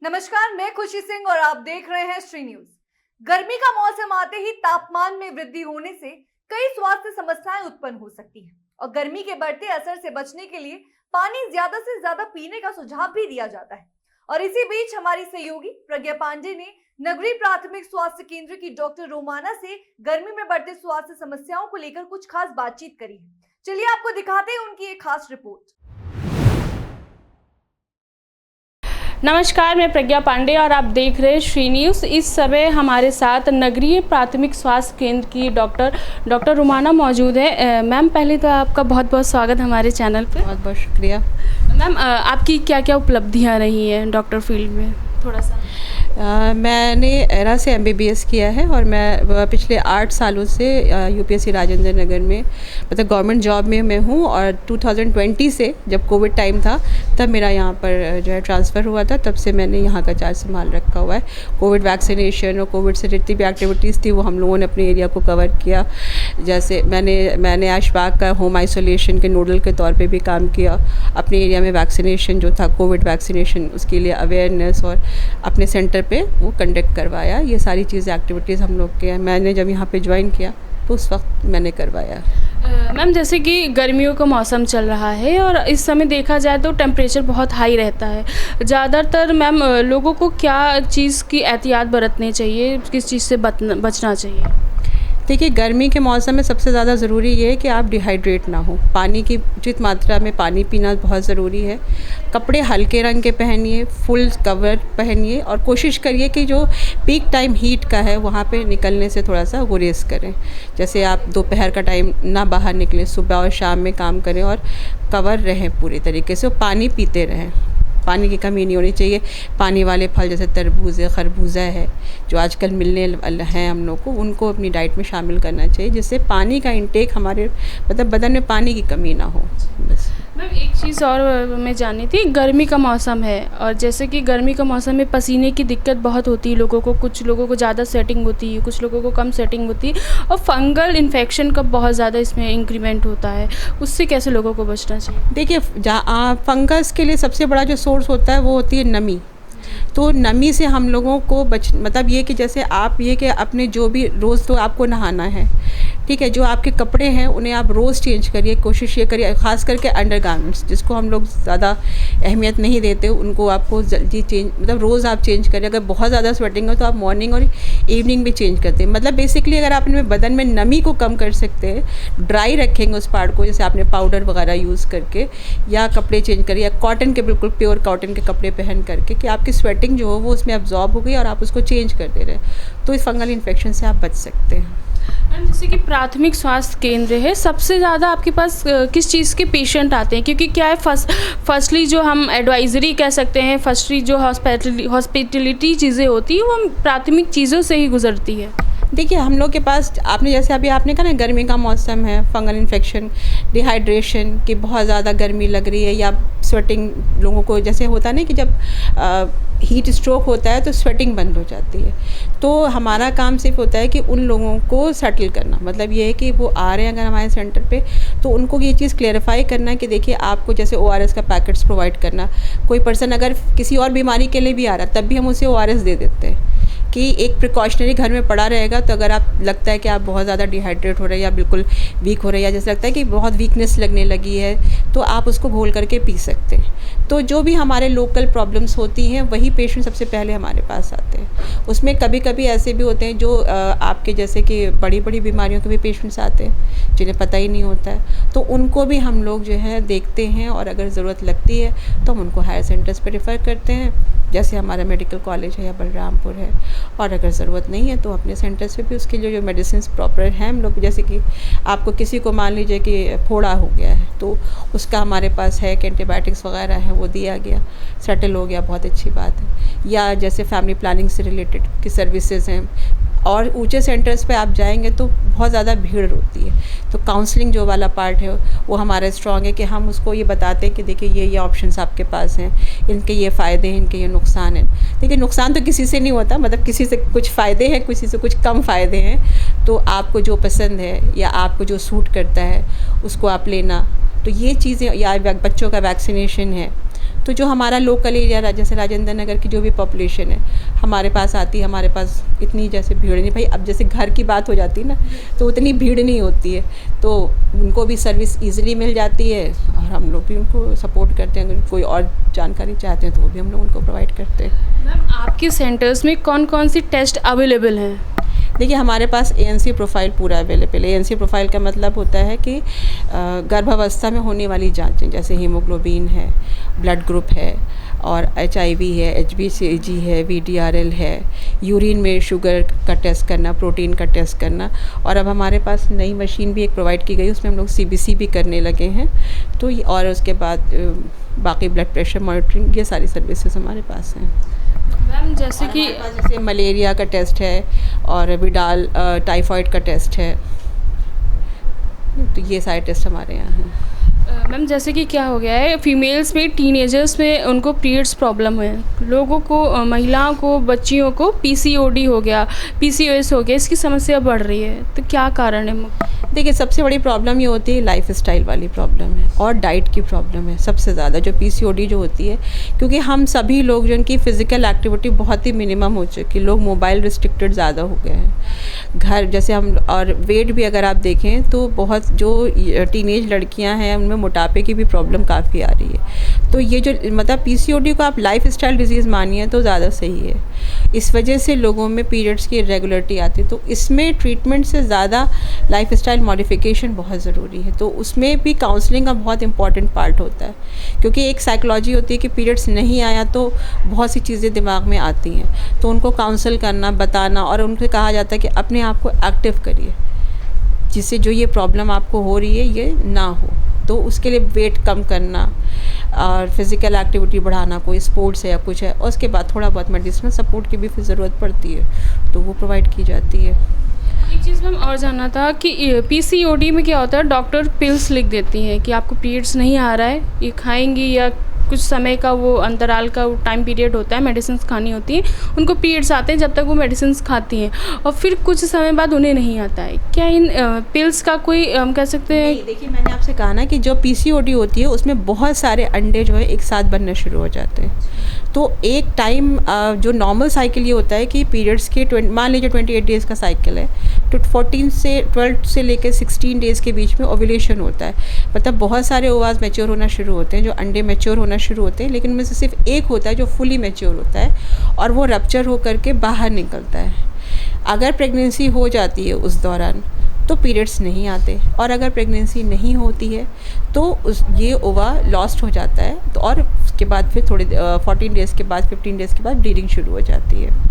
नमस्कार, मैं खुशी सिंह और आप देख रहे हैं श्री न्यूज। गर्मी का मौसम आते ही तापमान में वृद्धि होने से कई स्वास्थ्य समस्याएं उत्पन्न हो सकती हैं और गर्मी के बढ़ते असर से बचने के लिए पानी ज्यादा से ज्यादा पीने का सुझाव भी दिया जाता है। और इसी बीच हमारी सहयोगी प्रज्ञा पांडे ने नगरीय प्राथमिक स्वास्थ्य केंद्र की डॉक्टर रोमाना से गर्मी में बढ़ते स्वास्थ्य समस्याओं को लेकर कुछ खास बातचीत करी है। चलिए आपको दिखाते हैं उनकी एक खास रिपोर्ट। नमस्कार, मैं प्रज्ञा पांडे और आप देख रहे हैं श्री न्यूज़। इस समय हमारे साथ नगरीय प्राथमिक स्वास्थ्य केंद्र की डॉक्टर रोमाना मौजूद है। मैम, पहले तो आपका बहुत बहुत स्वागत हमारे चैनल पे। बहुत बहुत शुक्रिया। मैम, आपकी क्या क्या उपलब्धियां रही हैं डॉक्टर फील्ड में, थोड़ा सा? मैंने एरा से MBBS किया है और मैं पिछले 8 सालों से UPSC राजेंद्र नगर में मतलब गवर्नमेंट जॉब में मैं हूँ। और 2020 से जब कोविड टाइम था तब मेरा यहाँ पर जो है ट्रांसफ़र हुआ था, तब से मैंने यहाँ का चार्ज संभाल रखा हुआ है। कोविड वैक्सीनेशन और कोविड से जितनी भी एक्टिविटीज़ थी वो हम लोगों ने अपने एरिया को कवर किया। जैसे मैंने ऐशबाग का होम आइसोलेशन के नोडल के तौर पे भी काम किया। अपने एरिया में वैक्सीनेशन जो था कोविड वैक्सीनेशन, उसके लिए अवेयरनेस और अपने सेंटर पे वो कंडक्ट करवाया। ये सारी चीज़ें एक्टिविटीज़ हम लोग के मैंने जब यहाँ पे ज्वाइन किया तो उस वक्त मैंने करवाया। मैम, जैसे कि गर्मियों का मौसम चल रहा है और इस समय देखा जाए तो टेम्परेचर बहुत हाई रहता है। ज़्यादातर मैम लोगों को क्या चीज़ की एहतियात बरतनी चाहिए, किस चीज़ से बचना चाहिए? देखिए, गर्मी के मौसम में सबसे ज़्यादा ज़रूरी ये है कि आप डिहाइड्रेट ना हो। पानी की उचित मात्रा में पानी पीना बहुत ज़रूरी है। कपड़े हल्के रंग के पहनिए, फुल कवर पहनिए और कोशिश करिए कि जो पीक टाइम हीट का है वहाँ पे निकलने से थोड़ा सा गुरेज करें। जैसे आप दोपहर का टाइम ना बाहर निकलें, सुबह और शाम में काम करें और कवर रहें पूरी तरीके से और पानी पीते रहें। पानी की कमी नहीं होनी चाहिए। पानी वाले फल जैसे तरबूज है, खरबूजा है, जो आजकल मिलने हैं हम लोग को, उनको अपनी डाइट में शामिल करना चाहिए, जिससे पानी का इंटेक हमारे मतलब बदन में पानी की कमी ना हो। बस मैम, एक चीज़ और मैं जाननी थी, गर्मी का मौसम है और जैसे कि गर्मी का मौसम में पसीने की दिक्कत बहुत होती है लोगों को। कुछ लोगों को ज़्यादा सेटिंग होती है, कुछ लोगों को कम सेटिंग होती है और फंगल इन्फेक्शन का बहुत ज़्यादा इसमें इंक्रीमेंट होता है। उससे कैसे लोगों को बचना चाहिए? देखिए, फंगस के लिए सबसे बड़ा जो सोर्स होता है वो होती है नमी। तो नमी से हम लोगों को मतलब ये कि जैसे आप ये कि अपने जो भी रोज़ तो आपको नहाना है, ठीक है, जो आपके कपड़े हैं उन्हें आप रोज़ चेंज करिए। कोशिश ये करिए, ख़ास करके अंडरगारमेंट्स जिसको हम लोग ज़्यादा अहमियत नहीं देते, उनको आपको जल्दी चेंज मतलब रोज़ आप चेंज करिए। अगर बहुत ज़्यादा स्वेटिंग हो तो आप मॉर्निंग और इवनिंग में चेंज करते हैं। मतलब बेसिकली अगर आप अपने बदन में नमी को कम कर सकते हैं, ड्राई रखेंगे उस पार्ट को, जैसे आपने पाउडर वगैरह यूज़ करके या कपड़े चेंज करिए या कॉटन के बिल्कुल प्योर कॉटन के कपड़े पहन करके, कि आपकी स्वेटिंग जो हो वो उसमें अब्जॉर्ब हो गई और आप उसको चेंज करते रहे, तो इस फंगल इन्फेक्शन से आप बच सकते हैं। मैम, जैसे कि प्राथमिक स्वास्थ्य केंद्र है, सबसे ज़्यादा आपके पास किस चीज़ के पेशेंट आते हैं? क्योंकि क्या है, फर्स्टली जो हम एडवाइजरी कह सकते हैं, फर्स्टली जो हॉस्पिटलिटी चीज़ें होती हैं वो हम प्राथमिक चीज़ों से ही गुजरती है। देखिए, हम लोग के पास आपने जैसे अभी आपने कहा ना, गर्मी का मौसम है, फंगल इन्फेक्शन, डिहाइड्रेशन की बहुत ज़्यादा गर्मी लग रही है या स्वेटिंग लोगों को जैसे होता है ना कि जब हीट स्ट्रोक होता है तो स्वेटिंग बंद हो जाती है। तो हमारा काम सिर्फ होता है कि उन लोगों को सेटल करना। मतलब ये है कि वो आ रहे हैं अगर हमारे सेंटर पे तो उनको ये चीज़ क्लेरिफाई करना कि देखिए, आपको जैसे ORS का पैकेट्स प्रोवाइड करना। कोई पर्सन अगर किसी और बीमारी के लिए भी आ रहा है तब भी हम उसे ORS दे देते हैं कि एक प्रिकॉशनरी घर में पड़ा रहेगा। तो अगर आप लगता है कि आप बहुत ज़्यादा डिहाइड्रेट हो रहे हैं या बिल्कुल वीक हो रहे हैं या जैसे लगता है कि बहुत वीकनेस लगने लगी है, तो आप उसको घोल करके पी सकते हैं। तो जो भी हमारे लोकल प्रॉब्लम्स होती हैं वही पेशेंट सबसे पहले हमारे पास आते हैं। उसमें कभी कभी ऐसे भी होते हैं जो आपके जैसे कि बड़ी बड़ी बीमारियों के भी पेशेंट्स आते हैं जिन्हें पता ही नहीं होता है, तो उनको भी हम लोग जो है देखते हैं और अगर ज़रूरत लगती है तो हम उनको हायर सेंटर्स पर रेफ़र करते हैं, जैसे हमारा मेडिकल कॉलेज है या बलरामपुर है। और अगर ज़रूरत नहीं है तो अपने सेंटर्स पे भी उसके लिए जो मेडिसिन प्रॉपर हैं हम लोग, जैसे कि आपको किसी को मान लीजिए कि फोड़ा हो गया है तो उसका हमारे पास है कि एंटीबायोटिक्स वगैरह है वो दिया गया, सेटल हो गया, बहुत अच्छी बात है। या जैसे फैमिली प्लानिंग से रिलेटेड की सर्विसेज हैं और ऊंचे सेंटर्स पे आप जाएंगे तो बहुत ज़्यादा भीड़ होती है, तो काउंसलिंग जो वाला पार्ट है वो हमारा स्ट्रॉन्ग है कि हम उसको ये बताते हैं कि देखिए ये ऑप्शंस आपके पास हैं, इनके ये फ़ायदे हैं, इनके ये नुकसान हैं। देखिए, नुकसान तो किसी से नहीं होता, मतलब किसी से कुछ फ़ायदे हैं, किसी से कुछ कम फ़ायदे हैं। तो आपको जो पसंद है या आपको जो सूट करता है उसको आप लेना। तो ये चीज़ें, या बच्चों का वैक्सीनेशन है तो जो हमारा लोकल एरिया जैसे राजेंद्र नगर की जो भी पॉपुलेशन है हमारे पास आती है, हमारे पास इतनी जैसे भीड़ नहीं, भाई अब जैसे घर की बात हो जाती है ना तो उतनी भीड़ नहीं होती है, तो उनको भी सर्विस ईजिली मिल जाती है और हम लोग भी उनको सपोर्ट करते हैं। अगर कोई और जानकारी चाहते हैं तो वो भी हम लोग उनको प्रोवाइड करते हैं। मैम आपके सेंटर्स में कौन कौन सी टेस्ट अवेलेबल हैं? देखिए हमारे पास ANC प्रोफाइल पूरा अवेलेबल है। ANC प्रोफाइल का मतलब होता है कि गर्भावस्था में होने वाली जांचें, जैसे हीमोग्लोबिन है, ब्लड ग्रुप है और HIV है, HbCG है, VDRL है, यूरिन में शुगर का टेस्ट करना, प्रोटीन का टेस्ट करना, और अब हमारे पास नई मशीन भी एक प्रोवाइड की गई, उसमें हम लोग CBC भी करने लगे हैं। तो और उसके बाद बाकी ब्लड प्रेशर मॉनिटरिंग, ये सारी सर्विसेज हमारे पास हैं। मैम जैसे कि जैसे मलेरिया का टेस्ट है और विडाल टाइफाइड का टेस्ट है, तो ये सारे टेस्ट हमारे यहाँ हैं। मैम जैसे कि क्या हो गया है, फीमेल्स में, टीनेजर्स में उनको पीरियड्स प्रॉब्लम है, लोगों को, महिलाओं को, बच्चियों को PCOD हो गया, PCOS हो गया, इसकी समस्या बढ़ रही है, तो क्या कारण है? देखिए सबसे बड़ी प्रॉब्लम ये होती है लाइफस्टाइल वाली प्रॉब्लम है और डाइट की प्रॉब्लम है सबसे ज़्यादा, जो PCOD जो होती है, क्योंकि हम सभी लोग जो उनकी फ़िज़िकल एक्टिविटी बहुत ही मिनिमम हो चुकी, लोग मोबाइल रिस्ट्रिक्टेड ज़्यादा हो गए हैं घर जैसे हम, और वेट भी अगर आप देखें तो बहुत जो टीनेज लड़कियां हैं उनमें मोटापे की भी प्रॉब्लम काफ़ी आ रही है। तो ये जो मतलब PCOD को आप लाइफस्टाइल डिजीज़ मानिए तो ज़्यादा सही है। इस वजह से लोगों में पीरियड्स की इरेगुलरिटी आती है, तो इसमें ट्रीटमेंट से ज़्यादा लाइफस्टाइल मॉडिफिकेशन बहुत ज़रूरी है। तो उसमें भी काउंसलिंग का बहुत इंपॉर्टेंट पार्ट होता है, क्योंकि एक साइकोलॉजी होती है कि पीरियड्स नहीं आया तो बहुत सी चीज़ें दिमाग में आती हैं, तो उनको काउंसल करना, बताना, और उनसे कहा जाता है कि अपने आप को एक्टिव करिए, जिससे जो ये प्रॉब्लम आपको हो रही है ये ना हो। तो उसके लिए वेट कम करना और फिज़िकल एक्टिविटी बढ़ाना, कोई स्पोर्ट्स है या कुछ है, और उसके बाद थोड़ा बहुत मेडिसिनल सपोर्ट की भी फिर ज़रूरत पड़ती है, तो वो प्रोवाइड की जाती है। एक चीज़ मैम और जानना था कि PCOD में क्या होता है, डॉक्टर पिल्स लिख देती हैं कि आपको पीरियड्स नहीं आ रहा है, ये खाएंगी, या कुछ समय का वो अंतराल का वो टाइम पीरियड होता है, मेडिसिन खानी होती है, उनको पीरियड्स आते हैं जब तक वो मेडिसिन खाती हैं, और फिर कुछ समय बाद उन्हें नहीं आता है। क्या इन पिल्स का कोई हम कह सकते हैं? देखिए मैंने आपसे कहा ना कि जो PCOD होती है उसमें बहुत सारे अंडे जो है एक साथ बनने शुरू हो जाते हैं। तो एक टाइम जो नॉर्मल साइकिल ये होता है कि पीरियड्स के मान लीजिए 28 डेज़ का साइकिल है, तो 12 से लेकर 16 डेज़ के बीच में ओव्यूलेशन होता है। मतलब बहुत सारे ओवास मैच्योर होना शुरू होते हैं, जो अंडे मैच्योर होना शुरू होते हैं, लेकिन उनमें से सिर्फ एक होता है जो फुली मैच्योर होता है और वो रप्चर हो करके बाहर निकलता है। अगर प्रेगनेंसी हो जाती है उस दौरान तो पीरियड्स नहीं आते, और अगर प्रेगनेंसी नहीं होती है तो ये ओवा लॉस्ट हो जाता है, तो और उसके बाद फिर 14 डेज़ के बाद 15 डेज़ के बाद ब्लीडिंग शुरू हो जाती है।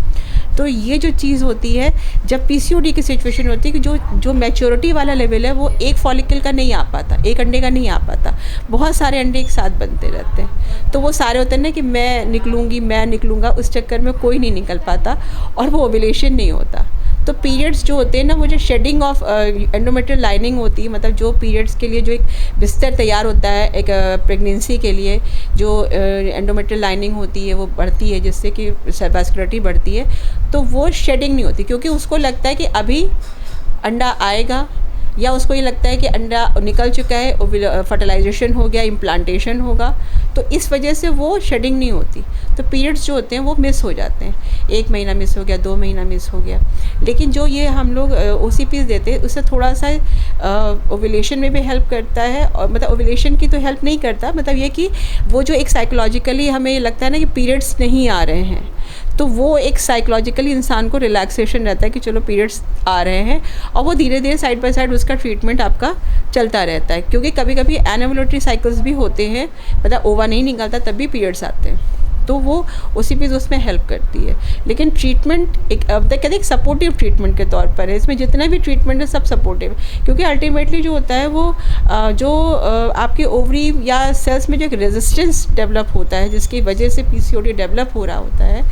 तो ये जो चीज़ होती है जब PCOD की सिचुएशन होती है कि जो मैच्योरिटी वाला लेवल है वो एक फॉलिकल का नहीं आ पाता, एक अंडे का नहीं आ पाता, बहुत सारे अंडे एक साथ बनते रहते हैं, तो वो सारे होते हैं ना कि मैं निकलूँगा, उस चक्कर में कोई नहीं निकल पाता और वो ओव्यूलेशन नहीं होता। तो पीरियड्स जो होते हैं ना, वो जो शेडिंग ऑफ एंडोमेट्रियल लाइनिंग होती है, मतलब जो पीरियड्स के लिए जो एक बिस्तर तैयार होता है एक प्रेगनेंसी के लिए, जो एंडोमेट्रियल लाइनिंग होती है वो बढ़ती है जिससे कि वास्कुलरिटी बढ़ती है, तो वो शेडिंग नहीं होती, क्योंकि उसको लगता है कि अभी अंडा आएगा, या उसको ये लगता है कि अंडा निकल चुका है, फर्टिलाइजेशन हो गया, इम्प्लांटेशन होगा, तो इस वजह से वो शेडिंग नहीं होती। तो पीरियड्स जो होते हैं वो मिस हो जाते हैं, 1 महीना मिस हो गया, 2 महीना मिस हो गया। लेकिन जो ये हम लोग OCPs देते हैं उससे थोड़ा सा ओव्यूलेशन में भी हेल्प करता है, और मतलब ओव्यूलेशन की तो हेल्प नहीं करता, मतलब ये कि वो जो एक साइकोलॉजिकली हमें लगता है ना कि पीरियड्स नहीं आ रहे हैं, तो वो एक साइकोलॉजिकली इंसान को रिलैक्सेशन रहता है कि चलो पीरियड्स आ रहे हैं, और वो धीरे धीरे साइड बाय साइड उसका ट्रीटमेंट आपका चलता रहता है। क्योंकि कभी कभी एनोवुलेटरी साइकिल्स भी होते हैं, मतलब ओवा नहीं निकलता तब भी पीरियड्स आते हैं, तो वो OCPs उसमें हेल्प करती है। लेकिन ट्रीटमेंट कहते हैं एक सपोर्टिव ट्रीटमेंट के तौर पर है, इसमें जितना भी ट्रीटमेंट है सब सपोर्टिव है, क्योंकि अल्टीमेटली जो होता है वो आपके ओवरी या सेल्स में जो एक रेजिस्टेंस डेवलप होता है जिसकी वजह से PCOD डेवलप हो रहा होता है,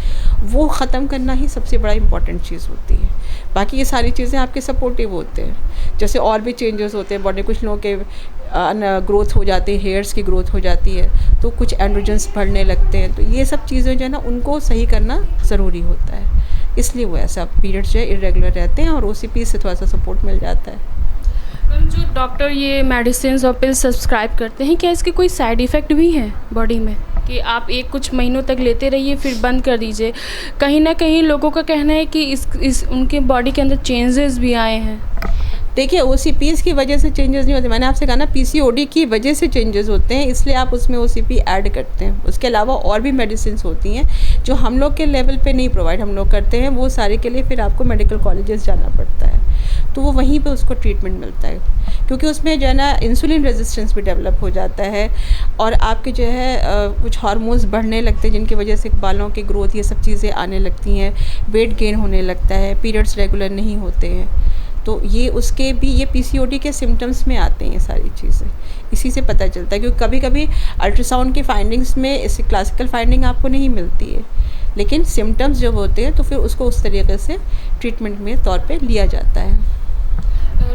वो ख़त्म करना ही सबसे बड़ा इंपॉर्टेंट चीज़ होती है। बाकी ये सारी चीज़ें आपके सपोर्टिव होते हैं, जैसे और भी चेंजेस होते हैं बॉडी, कुछ लोगों के ग्रोथ हो जाती है, हेयर्स की ग्रोथ हो जाती है, तो कुछ एंड्रोजन्स बढ़ने लगते हैं, तो ये सब चीज़ें जो है ना उनको सही करना ज़रूरी होता है, इसलिए वो ऐसा पीरियड्स जो है इरेगुलर रहते हैं और OCP से थोड़ा सा सपोर्ट मिल जाता है। मैम जो डॉक्टर ये मेडिसिन और पिल्स सब्सक्राइब करते हैं, क्या इसके कोई साइड इफ़ेक्ट भी हैं बॉडी में? कि आप एक कुछ महीनों तक लेते रहिए फिर बंद कर दीजिए। कहीं ना कहीं लोगों का कहना है कि इस उनके बॉडी के अंदर चेंजेस भी आए हैं। देखिए OCPs की वजह से चेंजेस नहीं होते, मैंने आपसे कहा ना PCOD की वजह से चेंजेस होते हैं, इसलिए आप उसमें OCP ऐड करते हैं। उसके अलावा और भी मेडिसिन होती हैं जो हम लोग के लेवल पे नहीं प्रोवाइड हम लोग करते हैं, वो सारे के लिए फिर आपको मेडिकल कॉलेजेस जाना पड़ता है, तो वो वहीं पे उसको ट्रीटमेंट मिलता है, क्योंकि उसमें जो है ना इंसुलिन रेजिस्टेंस भी डेवलप हो जाता है और आपके जो है कुछ हार्मोन्स बढ़ने लगते हैं जिनकी वजह से बालों की ग्रोथ ये सब चीज़ें आने लगती हैं, वेट गेन होने लगता है, पीरियड्स रेगुलर नहीं होते हैं, तो ये उसके भी ये PCOD के सिम्टम्स में आते हैं ये सारी चीज़ें, इसी से पता चलता है। क्योंकि कभी कभी अल्ट्रासाउंड की फाइंडिंग्स में इससे क्लासिकल फाइंडिंग आपको नहीं मिलती है, लेकिन सिम्टम्स जब होते हैं तो फिर उसको उस तरीके से ट्रीटमेंट में तौर पे लिया जाता है।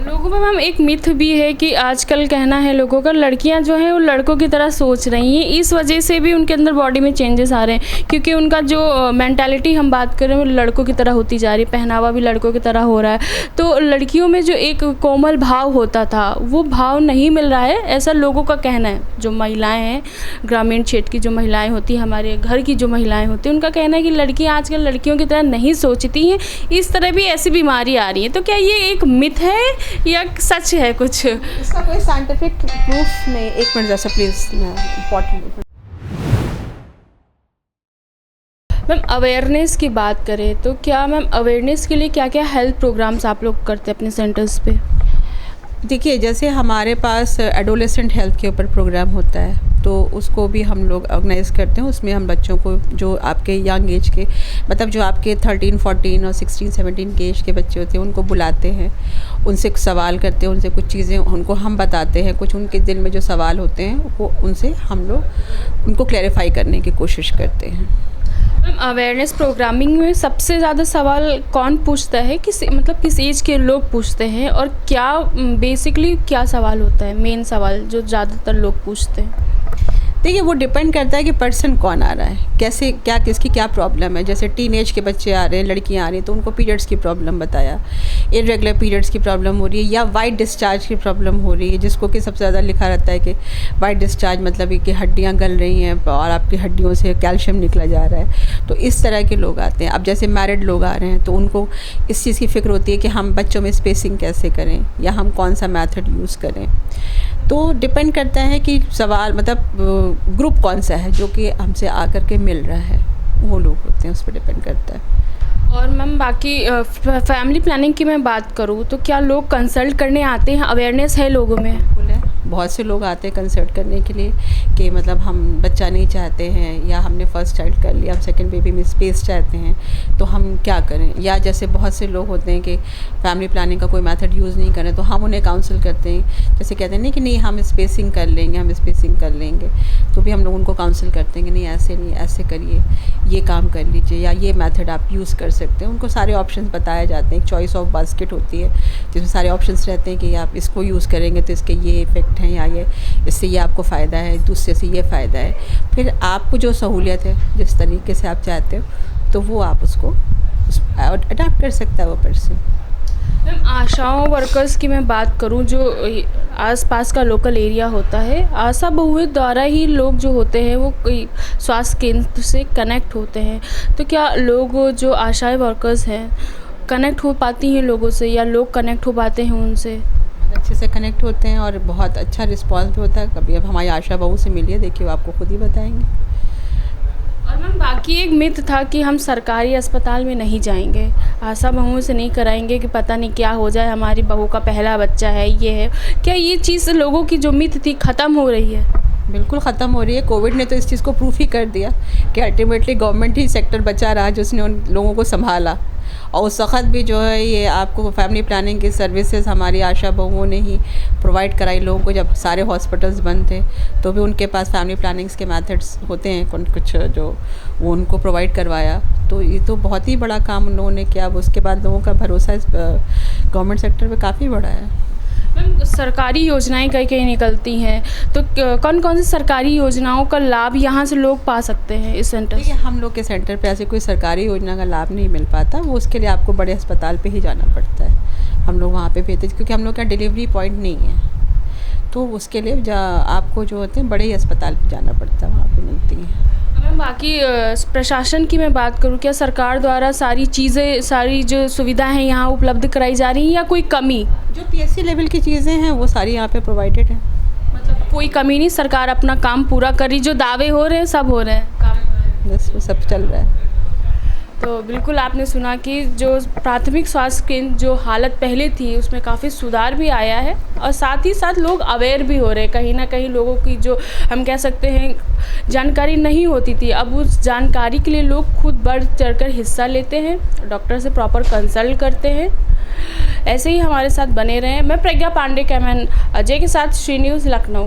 लोगों में मैम एक मिथ भी है कि आजकल कहना है लोगों का लड़कियां जो हैं वो लड़कों की तरह सोच रही हैं, इस वजह से भी उनके अंदर बॉडी में चेंजेस आ रहे हैं, क्योंकि उनका जो मेंटालिटी हम बात कर रहे हैं वो लड़कों की तरह होती जा रही है, पहनावा भी लड़कों की तरह हो रहा है, तो लड़कियों में जो एक कोमल भाव होता था वो भाव नहीं मिल रहा है, ऐसा लोगों का कहना है। जो महिलाएँ हैं, ग्रामीण क्षेत्र की जो महिलाएँ होती हैं, हमारे घर की जो महिलाएँ होती हैं, उनका कहना है कि लड़कियाँ आजकल लड़कियों की तरह नहीं सोचती हैं, इस तरह भी ऐसी बीमारी आ रही है। तो क्या ये एक मिथ है या सच है कुछ? इसका कोई साइंटिफिक प्रूफ नहीं। एक मिनट जैसा प्लीज़, मैं इम्पोर्टेंट। मैम अवेयरनेस की बात करें तो क्या मैम अवेयरनेस के लिए क्या क्या हेल्थ प्रोग्राम्स आप लोग करते हैं अपने सेंटर्स पे? देखिए, जैसे हमारे पास एडोलेसेंट हेल्थ के ऊपर प्रोग्राम होता है तो उसको भी हम लोग ऑर्गेनाइज़ करते हैं। उसमें हम बच्चों को जो आपके यंग एज के, मतलब जो आपके 13, 14 और 16, 17 के एज के बच्चे होते हैं उनको बुलाते हैं, उनसे सवाल करते हैं, उनसे कुछ चीज़ें उनको हम बताते हैं, कुछ उनके दिल में जो सवाल होते हैं वो उनसे हम लोग उनको क्लैरिफाई करने की कोशिश करते हैं। मैम अवेयरनेस प्रोग्रामिंग में सबसे ज़्यादा सवाल कौन पूछता है, किस एज के लोग पूछते हैं, और क्या बेसिकली क्या सवाल होता है, मेन सवाल जो ज़्यादातर लोग पूछते हैं? देखिए, वो डिपेंड करता है कि पर्सन कौन आ रहा है, कैसे क्या किसकी क्या प्रॉब्लम है। जैसे टीनेज के बच्चे आ रहे हैं, लड़कियां आ रही हैं, तो उनको पीरियड्स की प्रॉब्लम बताया, इरेगुलर पीरियड्स की प्रॉब्लम हो रही है या वाइट डिस्चार्ज की प्रॉब्लम हो रही है, जिसको कि सबसे ज़्यादा लिखा रहता है कि वाइट डिस्चार्ज मतलब कि हड्डियाँ गल रही हैं और आपकी हड्डियों से कैल्शियम निकला जा रहा है, तो इस तरह के लोग आते हैं। अब जैसे मैरिड लोग आ रहे हैं तो उनको इस चीज़ की फ़िक्र होती है कि हम बच्चों में स्पेसिंग कैसे करें या हम कौन सा मेथड यूज़ करें। तो डिपेंड करता है कि सवाल मतलब ग्रुप कौन सा है जो कि हमसे आकर के मिल रहा है, वो लोग होते हैं, उस पर डिपेंड करता है। और मैम बाकी फैमिली प्लानिंग की मैं बात करूँ तो क्या लोग कंसल्ट करने आते हैं? अवेयरनेस है लोगों में? बहुत से लोग आते हैं कंसल्ट करने के लिए कि मतलब हम बच्चा नहीं चाहते हैं, या हमने फर्स्ट चाइल्ड कर लिया, हम सेकंड बेबी में स्पेस चाहते हैं, तो हम क्या करें। या जैसे बहुत से लोग होते हैं कि फैमिली प्लानिंग का कोई मेथड यूज़ नहीं करें, तो हम उन्हें काउंसिल करते हैं। जैसे कहते हैं नहीं कि नहीं हम स्पेसिंग कर लेंगे, हम स्पेसिंग कर लेंगे, तो भी हम लोग उनको काउंसिल करते हैं कि नहीं ऐसे करिए, ये काम कर लीजिए, या ये मेथड आप यूज़ कर सकते हैं। उनको सारे ऑप्शंस बताए जाते हैं। एक चॉइस ऑफ बास्केट होती है जिसमें सारे ऑप्शंस रहते हैं कि आप इसको यूज़ करेंगे तो इसके ये इफ़ेक्ट हैं, या ये इससे ये आपको फ़ायदा है, दूसरे से ये फ़ायदा है। फिर आपको जो सहूलियत है, जिस तरीके से आप चाहते हो, तो वो आप उसको अडाप्ट कर सकता है वो पर्सन। मैम आशाओं वर्कर्स की मैं बात करूं, जो आसपास का लोकल एरिया होता है, आशा बहुओं द्वारा ही लोग जो होते हैं वो स्वास्थ्य केंद्र से कनेक्ट होते हैं, तो क्या लोग जो आशाएं वर्कर्स हैं कनेक्ट हो पाती हैं लोगों से, या लोग कनेक्ट हो पाते हैं उनसे? अच्छे से कनेक्ट होते हैं और बहुत अच्छा रिस्पांस भी होता है। कभी अब हमारी आशा बहू से मिलिए, देखिए वो आपको खुद ही बताएंगे। और मैम बाकी एक मिथ था कि हम सरकारी अस्पताल में नहीं जाएंगे, आशा बहुओं से नहीं कराएंगे कि पता नहीं क्या हो जाए, हमारी बहू का पहला बच्चा है, ये है। क्या ये चीज़ लोगों की जो मिथ थी ख़त्म हो रही है? बिल्कुल ख़त्म हो रही है। कोविड ने तो इस चीज़ को प्रूफ ही कर दिया कि अल्टीमेटली गवर्नमेंट ही सेक्टर बचा रहा जिसने उन लोगों को संभाला, और उस वक़्त भी जो है ये आपको फैमिली प्लानिंग की सर्विसेज हमारी आशा बहुओं ने ही प्रोवाइड कराई लोगों को। जब सारे हॉस्पिटल्स बंद थे तो भी उनके पास फैमिली प्लानिंग्स के मेथड्स होते हैं कुछ जो वो उनको प्रोवाइड करवाया। तो ये तो बहुत ही बड़ा काम उन लोगों ने किया। उसके बाद लोगों का भरोसा इस गवर्नमेंट सेक्टर पे काफ़ी बड़ा है। मैम सरकारी योजनाएं कई कई निकलती हैं, तो कौन कौन सी सरकारी योजनाओं का लाभ यहाँ से लोग पा सकते हैं इस सेंटर से? हम लोग के सेंटर पे ऐसे कोई सरकारी योजना का लाभ नहीं मिल पाता, वो उसके लिए आपको बड़े अस्पताल पे ही जाना पड़ता है। हम लोग वहाँ पे भेजते हैं क्योंकि हम लोग का डिलीवरी पॉइंट नहीं है, तो उसके लिए आपको जो होते हैं बड़े ही अस्पताल पे जाना पड़ता है, वहाँ पे मिलती हैं। मैम बाकी प्रशासन की मैं बात करूँ, क्या सरकार द्वारा सारी चीज़ें, सारी जो सुविधाएं हैं यहाँ उपलब्ध कराई जा रही हैं या कोई कमी? जो PSC लेवल की चीज़ें हैं वो सारी यहाँ पे प्रोवाइडेड हैं। मतलब कोई कमी नहीं, सरकार अपना काम पूरा कर रही, जो दावे हो रहे हैं सब हो रहे हैं काम? बस वो सब चल रहा है। तो बिल्कुल आपने सुना कि जो प्राथमिक स्वास्थ्य केंद्र जो हालत पहले थी उसमें काफ़ी सुधार भी आया है और साथ ही साथ लोग अवेयर भी हो रहे हैं। कहीं ना कहीं लोगों की जो हम कह सकते हैं जानकारी नहीं होती थी, अब उस जानकारी के लिए लोग खुद बढ़ चढ़कर हिस्सा लेते हैं, डॉक्टर से प्रॉपर कंसल्ट करते हैं। ऐसे ही हमारे साथ बने रहें। मैं प्रज्ञा पांडे, कैमरामैन अजय के साथ श्री न्यूज़ लखनऊ।